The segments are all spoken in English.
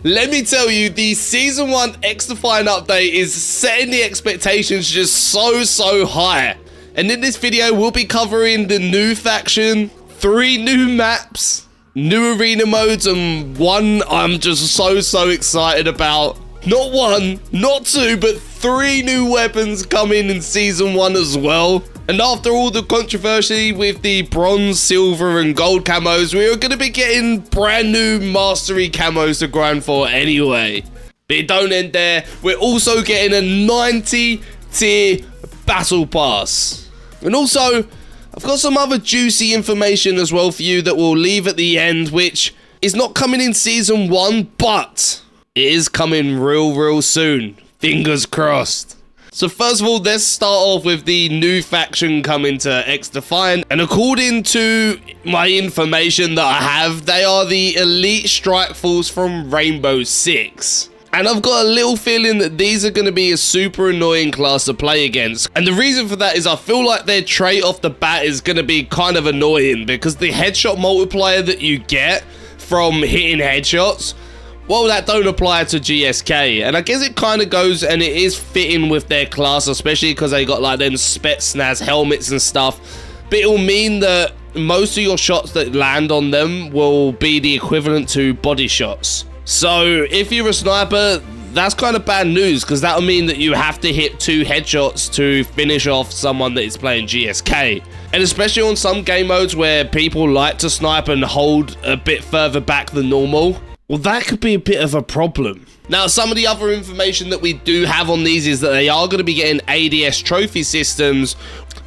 let me tell you, the Season 1 XDefiant update is setting the expectations just so high. And in this video, we'll be covering the new faction, 3 new maps, new arena modes, and one I'm just so excited about. Not 1, not 2, but 3 new weapons coming in Season 1 as well. And after all the controversy with the bronze, silver, and gold camos, we are going to be getting brand new mastery camos to grind for anyway. But it don't end there. We're also getting a 90 tier battle pass. And also, I've got some other juicy information as well for you that we'll leave at the end, which is not coming in Season 1, but it is coming real soon. Fingers crossed. So first of all, let's start off with the new faction coming to XDefiant. And according to my information that I have, they are the Elite Strike Force from Rainbow Six. And I've got a little feeling that these are going to be a super annoying class to play against. And the reason for that is I feel like their trait off the bat is going to be kind of annoying, because the headshot multiplier that you get from hitting headshots, well, that don't apply to GSK. And I guess it kind of goes, and it is fitting with their class, especially because they got like them Spetsnaz helmets and stuff. But it'll mean that most of your shots that land on them will be the equivalent to body shots. So if you're a sniper, that's kind of bad news, because that'll mean that you have to hit 2 headshots to finish off someone that is playing GSK. And especially on some game modes where people like to snipe and hold a bit further back than normal, well, that could be a bit of a problem. Now, some of the other information that we do have on these is that they are going to be getting ADS trophy systems,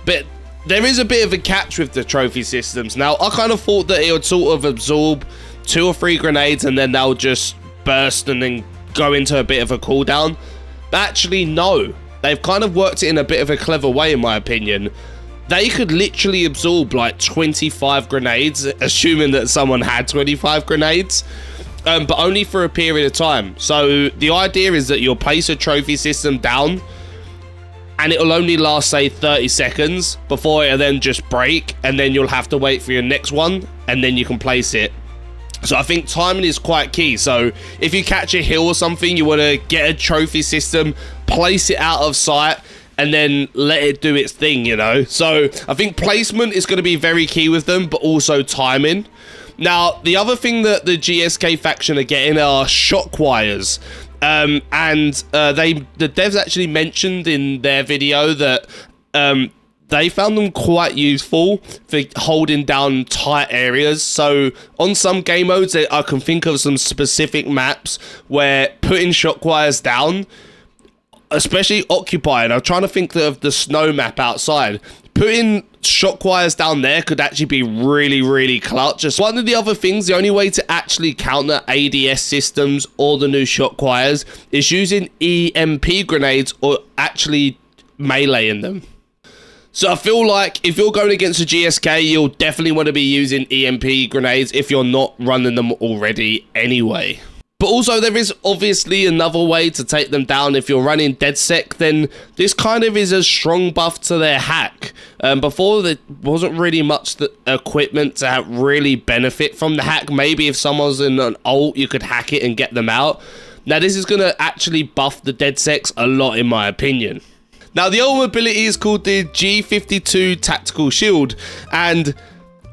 but there is a bit of a catch with the trophy systems. Now, I kind of thought that it would sort of absorb 2 or 3 grenades and then they'll just burst and then go into a bit of a cooldown. But actually, no. They've kind of worked it in a bit of a clever way, in my opinion. They could literally absorb like 25 grenades, assuming that someone had 25 grenades. But only for a period of time. So the idea is that you'll place a trophy system down and it'll only last, say, 30 seconds before it'll then just break, and then you'll have to wait for your next one and then you can place it. So I think timing is quite key. So if you catch a hill or something, you want to get a trophy system, place it out of sight, and then let it do its thing, you know. So I think placement is going to be very key with them, but also timing. Now, the other thing that the GSK faction are getting are shock wires. The devs actually mentioned in their video that they found them quite useful for holding down tight areas. So on some game modes, I can think of some specific maps where putting shock wires down, especially occupied, I'm trying to think of the snow map outside, putting shock wires down there could actually be really clutch. Just one of the other things, the only way to actually counter ADS systems or the new shock wires is using EMP grenades or actually meleeing them. So I feel like if you're going against a GSK, you'll definitely want to be using EMP grenades if you're not running them already anyway. But also, there is obviously another way to take them down. If you're running DedSec, then this kind of is a strong buff to their hack. Before, there wasn't really much equipment to really benefit from the hack. Maybe if someone's in an ult, you could hack it and get them out. Now, this is going to actually buff the DedSecs a lot, in my opinion. Now, the ultimate ability is called the G52 Tactical Shield, and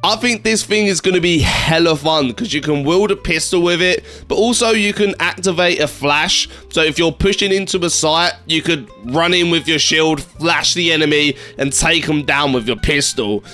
I think this thing is going to be hella fun because you can wield a pistol with it, but also you can activate a flash. So if you're pushing into a site, you could run in with your shield, flash the enemy, and take them down with your pistol.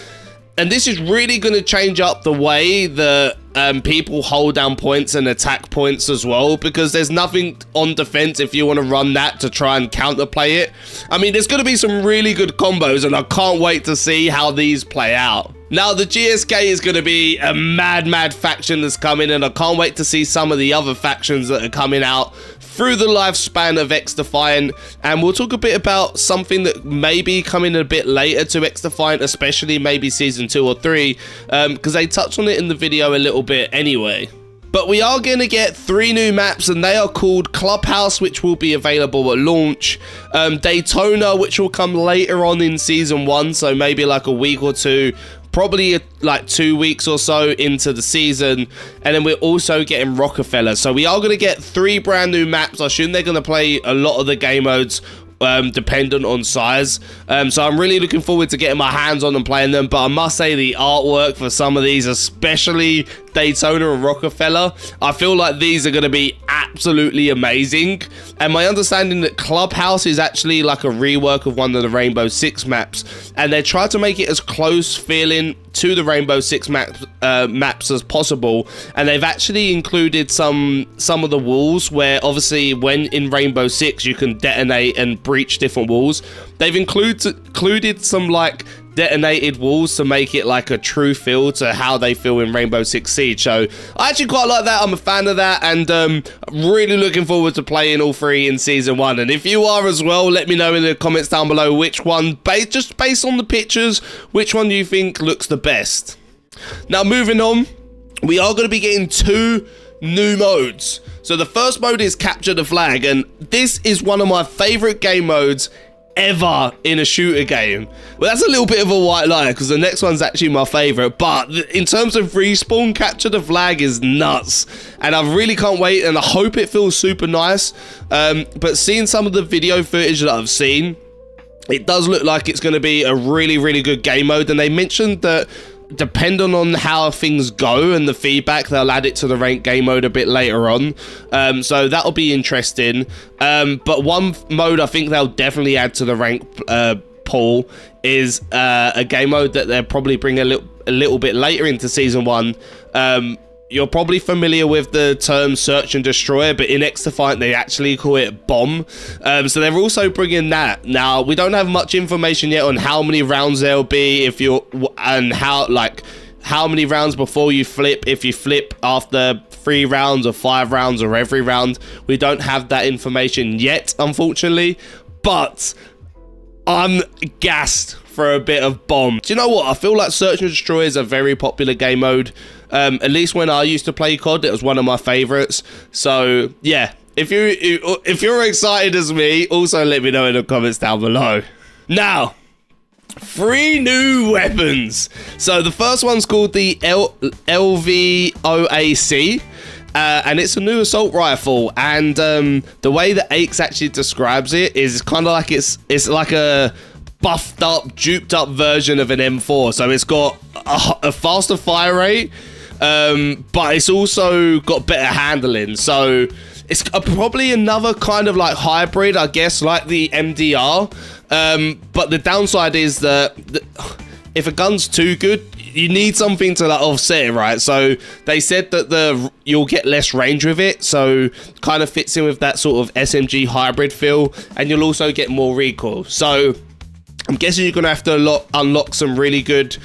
And this is really going to change up the way that people hold down points and attack points as well, because there's nothing on defense if you want to run that to try and counterplay it. I mean, there's going to be some really good combos, and I can't wait to see how these play out. Now, the GSK is going to be a mad faction that's coming, and I can't wait to see some of the other factions that are coming out through the lifespan of XDefiant. And we'll talk a bit about something that may be coming a bit later to XDefiant, especially maybe Season 2 or 3, because they touched on it in the video a little bit anyway. But we are going to get 3 new maps, and they are called Clubhouse, which will be available at launch, Daytona, which will come later on in Season 1, so maybe like a week or 2, probably like 2 weeks or so into the season, and then we're also getting Rockeleler. So we are going to get 3 brand new maps. I assume they're going to play a lot of the game modes, dependent on size. So I'm really looking forward to getting my hands on and playing them. But I must say, the artwork for some of these, especially Daytona and Rockeleler, I feel like these are going to be absolutely amazing. And my understanding that Clubhouse is actually like a rework of one of the Rainbow Six maps, and they tried to make it as close feeling to the Rainbow Six maps as possible. And they've actually included some of the walls where, obviously, when in Rainbow Six you can detonate and breach different walls. They've included some like detonated walls to make it like a true feel to how they feel in Rainbow Six Siege. So I actually quite like that. I'm a fan of that, and I'm really looking forward to playing all 3 in Season 1. And if you are as well, let me know in the comments down below which one, just based on the pictures, which one do you think looks the best. Now, moving on, we are going to be getting 2 new modes. So the first mode is Capture the Flag, and this is one of my favorite game modes ever in a shooter game. Well, that's a little bit of a white lie, because the next one's actually my favorite, but in terms of respawn, Capture the Flag is nuts, and I really can't wait, and I hope it feels super nice. But seeing some of the video footage that I've seen, it does look like it's going to be a really, really good game mode. And they mentioned that depending on how things go and the feedback, they'll add it to the ranked game mode a bit later on. So that'll be interesting. But one mode I think they'll definitely add to the ranked pool is a game mode that they'll probably bring a little bit later into Season 1. You're probably familiar with the term Search and Destroy, but in XDefiant they actually call it Bomb. So they're also bringing that. Now, we don't have much information yet on how many rounds there'll be, and how many rounds before you flip, if you flip after 3 rounds or 5 rounds or every round. We don't have that information yet, unfortunately, but I'm gassed for a bit of Bomb. Do you know what? I feel like Search and Destroy is a very popular game mode. At least when I used to play COD, it was one of my favorites. So yeah, if you're excited as me, also let me know in the comments down below. Now, 3 new weapons. So the first one's called the LVOAC. And it's a new assault rifle, and the way that Aches actually describes it is kind of like it's like a buffed up, duped up version of an M4. So it's got a faster fire rate, but it's also got better handling. So it's probably another kind of like hybrid, I guess, like the MDR. But the downside is that if a gun's too good, you need something to like offset it, right? So they said that you'll get less range with it, so kind of fits in with that sort of SMG hybrid feel, and you'll also get more recoil. So I'm guessing you're gonna have to unlock some really good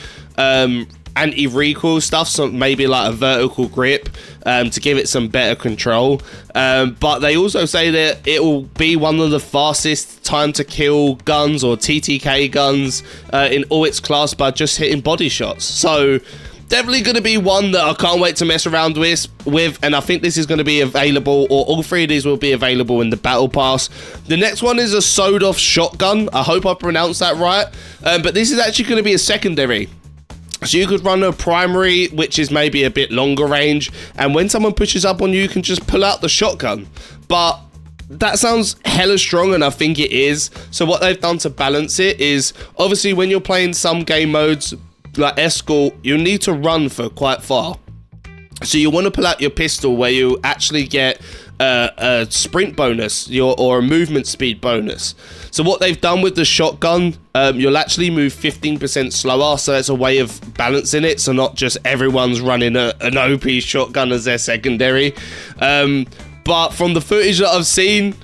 anti-recoil stuff, so maybe like a vertical grip to give it some better control. But they also say that it will be one of the fastest time to kill guns, or TTK guns, in all its class by just hitting body shots. So definitely going to be one that I can't wait to mess around with, and I think this is going to be available, or all 3 of these will be available in the Battle Pass. The next one is a sawed-off shotgun. I hope I pronounced that right, but this is actually going to be a secondary. So you could run a primary, which is maybe a bit longer range, and when someone pushes up on you, you can just pull out the shotgun. But that sounds hella strong, and I think it is. So what they've done to balance it is, obviously when you're playing some game modes like Escort, you need to run for quite far. So you want to pull out your pistol where you actually get a sprint bonus, or a movement speed bonus. So what they've done with the shotgun, you'll actually move 15% slower, so it's a way of balancing it, so not just everyone's running an OP shotgun as their secondary. But from the footage that I've seen,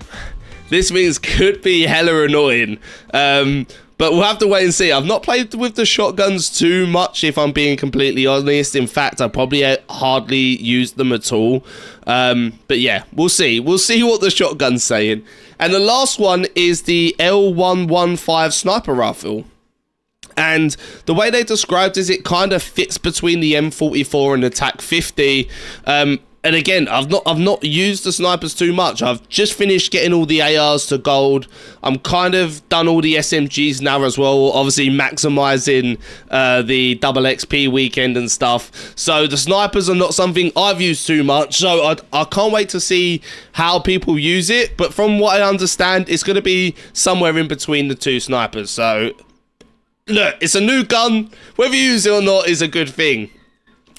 this means could be hella annoying. But we'll have to wait and see. I've not played with the shotguns too much, if I'm being completely honest. In fact, I probably hardly used them at all. But yeah, we'll see. We'll see what the shotgun's saying. And the last one is the L115 sniper rifle. And the way they described is it kind of fits between the M44 and the TAC 50. And again, I've not used the snipers too much. I've just finished getting all the ARs to gold. I'm kind of done all the SMGs now as well, obviously maximizing the double XP weekend and stuff. So the snipers are not something I've used too much, so I can't wait to see how people use it. But from what I understand, it's going to be somewhere in between the two snipers. So look, it's a new gun. Whether you use it or not is a good thing.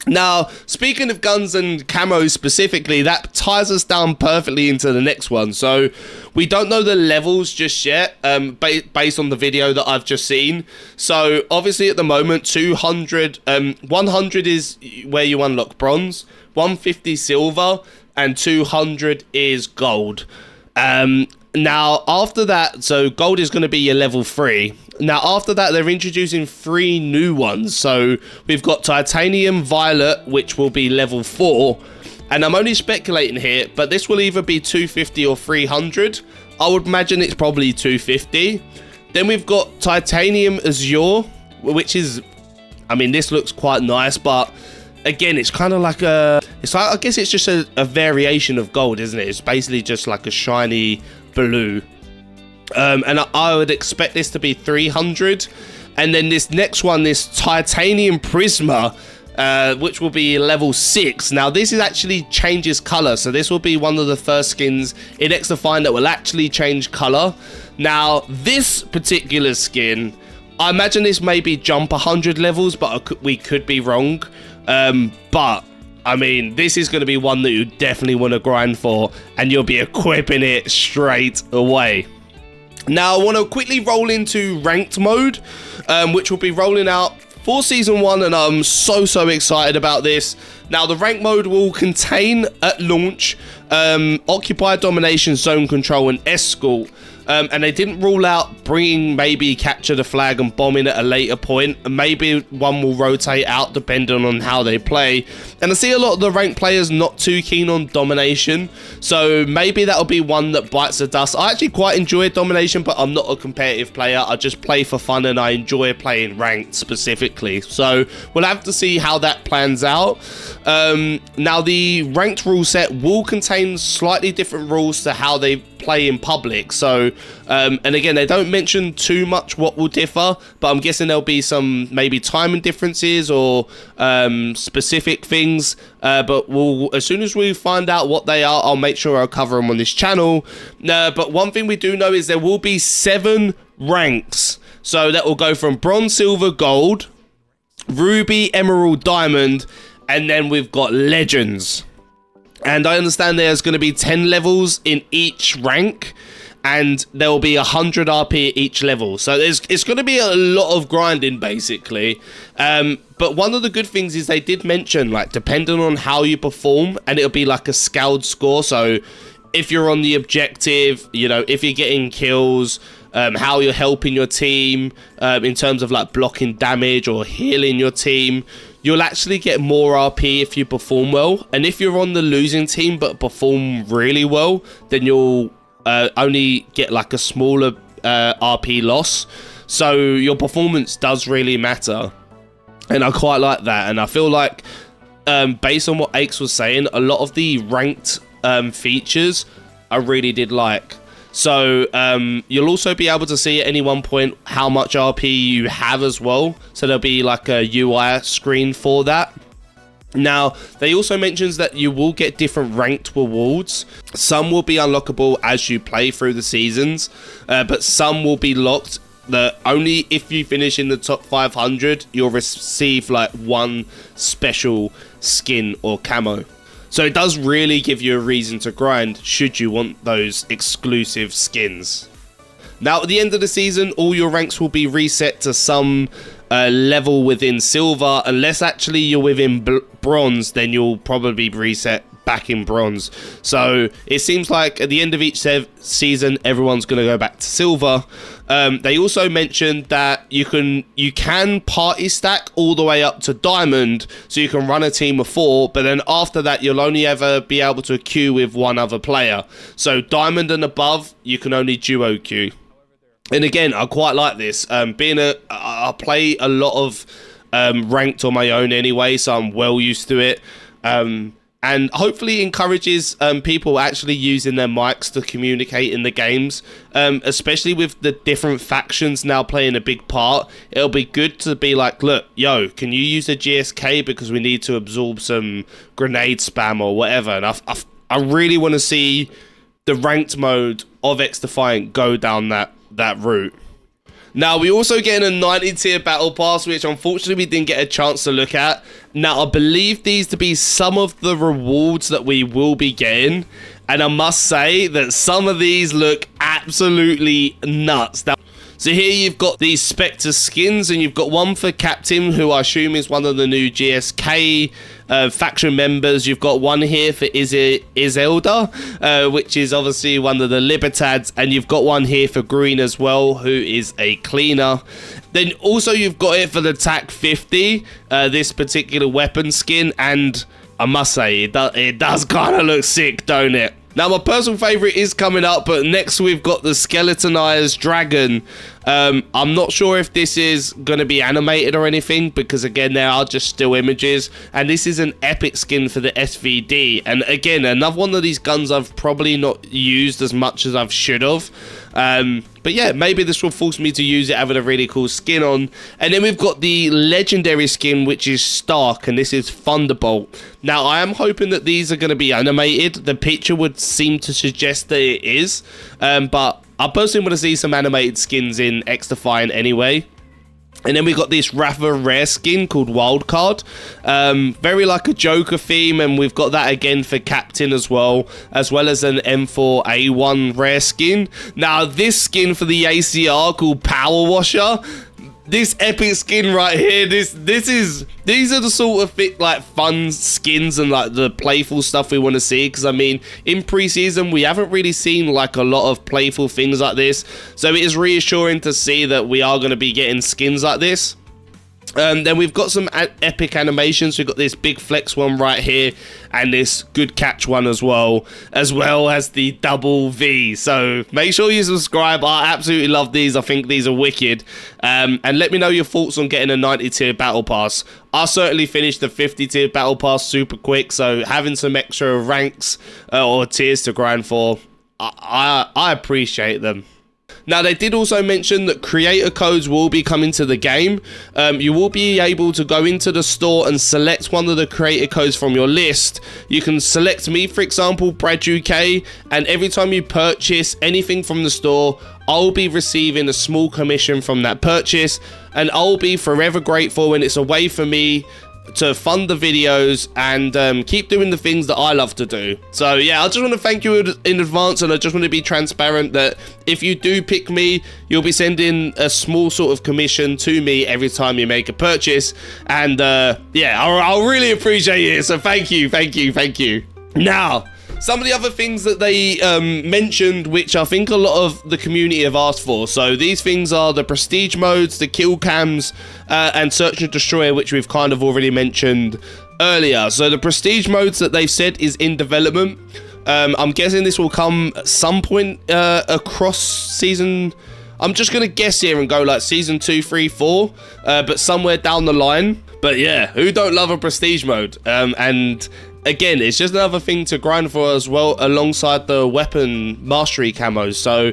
Now, speaking of guns and camos specifically, that ties us down perfectly into the next one. So, we don't know the levels just yet, based on the video that I've just seen. So, obviously at the moment, 100 is where you unlock bronze, 150 silver, and 200 is gold. Now, after that, so gold is going to be your level 3. Now, after that, they're introducing 3 new ones. So, we've got Titanium Violet, which will be level 4. And I'm only speculating here, but this will either be 250 or 300. I would imagine it's probably 250. Then we've got Titanium Azure, which is, I mean, this looks quite nice, but again, it's kind of like I guess it's just a variation of gold, isn't it? It's basically just like a shiny blue. And I would expect this to be 300. And then this next one, this Titanium Prisma, which will be level 6. Now, this is actually changes color. So this will be one of the first skins in XDefiant that will actually change color. Now, this particular skin, I imagine this maybe jump 100 levels, but we could be wrong. But I mean, this is going to be one that you definitely want to grind for, and you'll be equipping it straight away. Now, I want to quickly roll into ranked mode, which will be rolling out for Season 1, and I'm so excited about this. Now, the ranked mode will contain, at launch, Occupy, Domination, Zone Control, and Escort. And they didn't rule out bringing maybe Capture the Flag and Bombing at a later point. And maybe one will rotate out depending on how they play. And I see a lot of the ranked players not too keen on Domination. So maybe that'll be one that bites the dust. I actually quite enjoy Domination, but I'm not a competitive player. I just play for fun and I enjoy playing ranked specifically. So we'll have to see how that plans out. Now, the ranked rule set will contain slightly different rules to how they play in public. So and again, they don't mention too much what will differ, but I'm guessing there'll be some maybe timing differences or specific things, but we'll, as soon as we find out what they are, I'll make sure I'll cover them on this channel. But one thing we do know is there will be 7 ranks, so that will go from bronze, silver, gold, ruby, emerald, diamond, and then we've got legends. And I understand there's going to be 10 levels in each rank, and there will be 100 RP at each level. So it's going to be a lot of grinding, basically. But one of the good things is they did mention, like, depending on how you perform, and it'll be like a scaled score. So if you're on the objective, you know, if you're getting kills, how you're helping your team in terms of like blocking damage or healing your team, you'll actually get more RP if you perform well. And if you're on the losing team but perform really well, then you'll only get like a smaller RP loss. So your performance does really matter, and I quite like that. And I feel like based on what Aches was saying, a lot of the ranked features I really did like. So you'll also be able to see at any one point how much RP you have as well. So there'll be like a UI screen for that. Now, they also mentions that you will get different ranked rewards. Some will be unlockable as you play through the seasons, but some will be locked that only if you finish in the top 500, you'll receive like one special skin or camo. So it does really give you a reason to grind should you want those exclusive skins. Now, at the end of the season, all your ranks will be reset to some level within silver. Unless actually you're within bronze, then you'll probably be reset back in bronze. So it seems like at the end of each season, everyone's going to go back to silver. They also mentioned that you can party stack all the way up to diamond, so you can run a team of 4, but then after that you'll only ever be able to queue with one other player. So diamond and above, you can only duo queue. And again, I quite like this. I play a lot of ranked on my own anyway, so I'm well used to it. and hopefully encourages people actually using their mics to communicate in the games, especially with the different factions now playing a big part. It'll be good to be like, look, yo, can you use a GSK because we need to absorb some grenade spam or whatever. And I really want to see the ranked mode of XDefiant go down that route. Now, we also get a 90 tier battle pass, which unfortunately we didn't get a chance to look at. Now, I believe these to be some of the rewards that we will be getting. And I must say that some of these look absolutely nuts. Now, so here you've got these Spectre skins, and you've got one for Captain, who I assume is one of the new GSK faction members. You've got one here for Iselda, which is obviously one of the Libertads, and you've got one here for Green as well, who is a cleaner. Then also you've got it for the TAC 50, this particular weapon skin, and I must say, it does kind of look sick, don't it? Now, my personal favourite is coming up, but next we've got the Skeletonized Dragon. I'm not sure if this is going to be animated or anything, because again, there are just still images, and this is an epic skin for the SVD. And again, another one of these guns I've probably not used as much as I should have. But yeah, maybe this will force me to use it having a really cool skin on. And then we've got the legendary skin, which is Stark, and this is Thunderbolt. Now, I am hoping that these are going to be animated. The picture would seem to suggest that it is, but I personally want to see some animated skins in XDefiant anyway. And then we got this Rather rare skin called Wildcard. Very like a Joker theme, and we've got that again for Captain as well as an M4A1 rare skin. Now, this skin for the ACR called Power Washer. This epic skin right here, these are the sort of like fun skins and like the playful stuff we want to see, because I mean, in pre-season we haven't really seen like a lot of playful things like this, so it is reassuring to see that we are going to be getting skins like this. Then we've got some epic animations. We've got this big flex one right here, and this good catch one as well as the double V. So make sure you subscribe. I absolutely love these. I think these are wicked. And let me know your thoughts on getting a 90 tier battle pass. I certainly finished the 50 tier battle pass super quick, so having some extra ranks or tiers to grind for, I appreciate them. Now, they did also mention that creator codes will be coming to the game. You will be able to go into the store and select one of the creator codes from your list. You can select me, for example, bradUK, and every time you purchase anything from the store, I'll be receiving a small commission from that purchase, and I'll be forever grateful, and it's a way for me to fund the videos and keep doing the things that I love to do. So yeah, I just want to thank you in advance, and I just want to be transparent that if you do pick me, you'll be sending a small sort of commission to me every time you make a purchase, and yeah, I'll really appreciate it, so thank you. Now, some of the other things that they mentioned, which I think a lot of the community have asked for. So these things are the prestige modes, the kill cams, and search and destroy, which we've kind of already mentioned earlier. So the prestige modes that they've said is in development. I'm guessing this will come at some point across season. I'm just going to guess here and go like season 2, 3, 4, but somewhere down the line. But yeah, who don't love a prestige mode? And again, it's just another thing to grind for as well, alongside the weapon mastery camos. So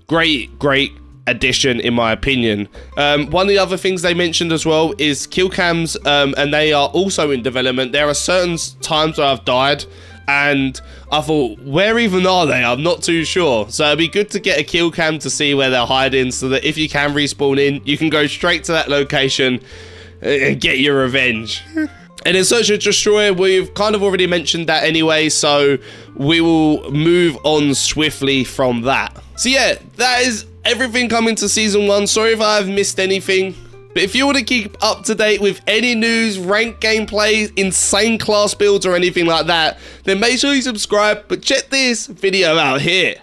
great addition in my opinion. One of the other things they mentioned as well is kill cams, and they are also in development. There are certain times where I've died and I thought, where even are they? I'm not too sure. So it'd be good to get a kill cam to see where they're hiding, so that if you can respawn in, you can go straight to that location and get your revenge. And in Search and Destroy, we've kind of already mentioned that anyway, so we will move on swiftly from that. So yeah, that is everything coming to Season 1. Sorry if I've missed anything, but if you want to keep up to date with any news, ranked gameplay, insane class builds or anything like that, then make sure you subscribe, but check this video out here.